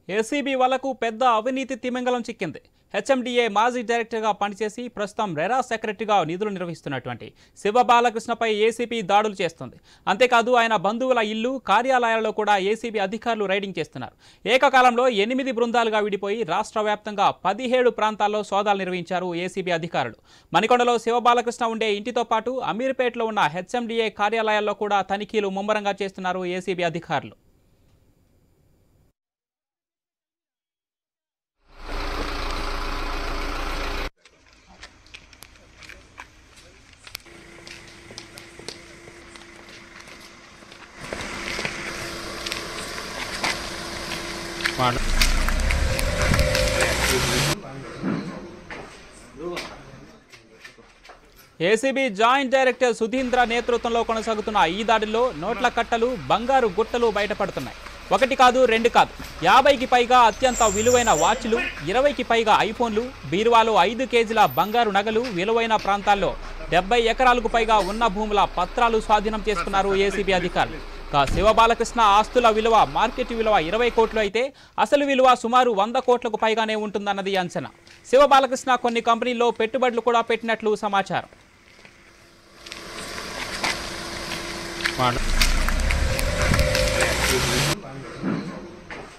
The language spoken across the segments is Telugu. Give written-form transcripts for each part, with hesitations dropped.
ఏసీబీ వాళ్లకు పెద్ద అవినీతి తిమింగలం చిక్కింది. హెచ్ఎండిఏ మాజీ డైరెక్టర్గా పనిచేసి ప్రస్తుతం రెరా సెక్రటరీగా నిధులు నిర్వహిస్తున్నటువంటి శివ బాలకృష్ణపై ఏసీబీ దాడులు చేస్తుంది. అంతేకాదు ఆయన బంధువుల ఇల్లు, కార్యాలయాలలో కూడా ఏసీబీ అధికారులు రైడింగ్ చేస్తున్నారు. ఏకకాలంలో 8 బృందాలుగా విడిపోయి రాష్ట్ర వ్యాప్తంగా 17 ప్రాంతాల్లో సోదాలు నిర్వహించారు ఏసీబీ అధికారులు. మణికొండలో శివ బాలకృష్ణ ఉండే ఇంటితో పాటు అమీర్పేటలో ఉన్న హెచ్ఎండిఏ కార్యాలయాల్లో కూడా తనిఖీలు ముమ్మరంగా చేస్తున్నారు ఏసీబీ అధికారులు. ఏసీబీ జాయింట్ డైరెక్టర్ సుధీంద్ర నేతృత్వంలో కొనసాగుతున్న ఈ దాడిలో నోట్ల కట్టలు, బంగారు గుట్టలు బయటపడుతున్నాయి. 1 కాదు 2 కాదు 50కి పైగా అత్యంత విలువైన వాచ్లు, 20కి పైగా ఐఫోన్లు, బీరువాలో 5 కేజీల బంగారు నగలు, విలువైన ప్రాంతాల్లో 70 ఎకరాలకు పైగా ఉన్న భూముల పత్రాలు స్వాధీనం చేసుకున్నారు ఏసీబీ అధికారులు. శివ బాలకృష్ణ ఆస్తుల విలువ మార్కెట్ విలువ 20 కోట్లు అయితే అసలు విలువ సుమారు 100 కోట్లకు పైగానే ఉంటుందన్నది అంచనా. శివ బాలకృష్ణ కొన్ని కంపెనీల్లో పెట్టుబడులు కూడా పెట్టినట్లు సమాచారం.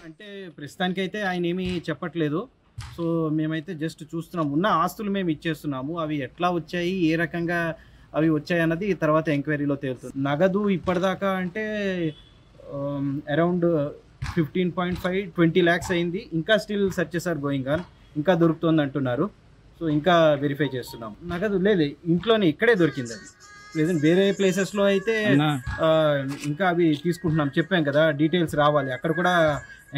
అంటే ప్రస్తుతానికైతే ఆయన ఏమీ చెప్పట్లేదు. సో మేమైతే జస్ట్ చూస్తున్నాం, ఉన్న ఆస్తులు మేము ఇచ్చేస్తున్నాము. అవి ఎట్లా వచ్చాయి, ఏ రకంగా అవి వచ్చాయన్నది తర్వాత ఎంక్వైరీలో తేలుతుంది. నగదు ఇప్పటిదాకా అంటే అరౌండ్ 15.5-20 lakhs అయింది. ఇంకా still searches are going on, ఇంకా దొరుకుతుంది అంటున్నారు. సో ఇంకా వెరిఫై చేస్తున్నాం. నగదు లేదు, ఇంట్లోనే ఇక్కడే దొరికింది. అది ప్రెజెంట్ వేరే ప్లేసెస్లో అయితే ఇంకా అవి తీసుకుంటున్నాం. చెప్పాం కదా, డీటెయిల్స్ రావాలి. అక్కడ కూడా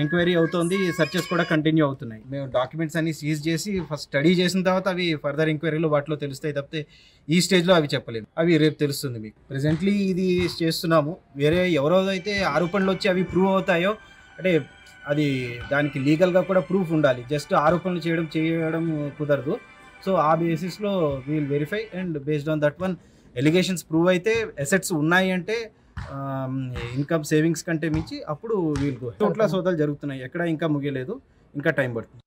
ఎంక్వైరీ అవుతుంది, సర్చెస్ కూడా కంటిన్యూ అవుతున్నాయి. మేము డాక్యుమెంట్స్ అన్ని సీజ్ చేసి ఫస్ట్ స్టడీ చేసిన తర్వాత అవి ఫర్దర్ ఎంక్వైరీలో వాటిలో తెలుస్తాయి తప్పితే ఈ స్టేజ్లో అవి చెప్పలేము. అవి రేపు తెలుస్తుంది మీకు. ప్రెజెంట్లీ ఇది చేస్తున్నాము. వేరే ఎవరో అయితే ఆరోపణలు వచ్చి అవి ప్రూవ్ అవుతాయో, అంటే అది దానికి లీగల్గా కూడా ప్రూఫ్ ఉండాలి. జస్ట్ ఆరోపణలు చేయడం కుదరదు. సో ఆ బేసిస్లో we'll verify and based on that one allegations prove అయితే, అసెట్స్ ఉన్నాయి అంటే ఇన్కమ్ సేవింగ్స్ కంటే మించి అప్పుడు వీల్ గో. చోట్ల సోదాలు జరుగుతున్నాయి, ఎక్కడ ఇంకా ముగియలేదు, ఇంకా టైం పడుతుంది.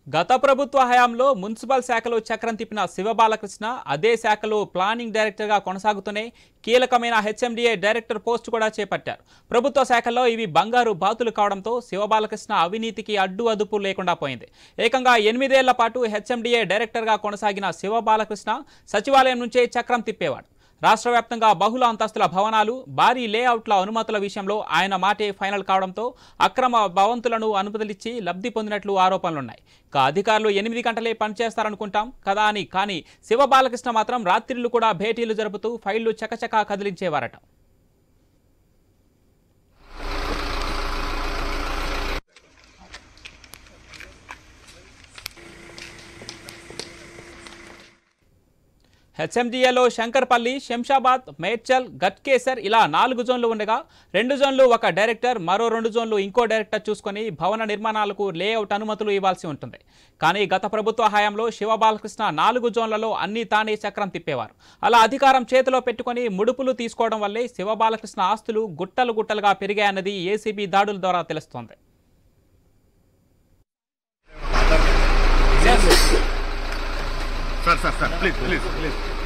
గత ప్రభుత్వ హయాంలో మున్సిపల్ శాఖలో చక్రం తిప్పిన శివ బాలకృష్ణ అదే శాఖలో ప్లానింగ్ డైరెక్టర్గా కొనసాగుతూనే కీలకమైన హెచ్ఎండిఏ డైరెక్టర్ పోస్ట్ కూడా చేపట్టారు. ప్రభుత్వ శాఖల్లో ఇవి బంగారు బాతులు కావడంతో శివ బాలకృష్ణ అవినీతికి అడ్డు అదుపు లేకుండా పోయింది. ఏకంగా 8 ఏళ్ల పాటు హెచ్ఎండిఏ డైరెక్టర్గా కొనసాగిన శివ బాలకృష్ణ సచివాలయం నుంచే చక్రం తిప్పేవాడు. రాష్ట్ర వ్యాప్తంగా బహుళ అంతస్తుల భవనాలు, భారీ లేఅవుట్ల అనుమతుల విషయంలో ఆయన మాటే ఫైనల్ కావడంతో అక్రమ భవంతులను అనుమతులిచ్చి లబ్ధి పొందినట్లు ఆరోపణలున్నాయి. అధికారులు 8 గంటలే పనిచేస్తారనుకుంటాం కదా అని, కానీ శివ బాలకృష్ణ మాత్రం రాత్రిళ్లు కూడా భేటీలు జరుపుతూ ఫైళ్లు చకచకా కదిలించేవారట. హెచ్ఎండిఏలో శంకర్పల్లి, శంషాబాద్, మేడ్చల్, గట్కేసర్ ఇలా 4 జోన్లు ఉండగా 2 జోన్లు ఒక డైరెక్టర్, మరో 2 జోన్లు ఇంకో డైరెక్టర్ చూసుకొని భవన నిర్మాణాలకు లేఅవుట్ అనుమతులు ఇవ్వాల్సి ఉంటుంది. కానీ గత ప్రభుత్వ హయాంలో శివ బాలకృష్ణ 4 జోన్లలో అన్ని తానే చక్రం తిప్పేవారు. అలా అధికారం చేతిలో పెట్టుకుని ముడుపులు తీసుకోవడం వల్లే శివ బాలకృష్ణ ఆస్తులు గుట్టలు గుట్టలుగా పెరిగాయన్నది ఏసీబీ దాడుల ద్వారా తెలుస్తోంది. Sir, please.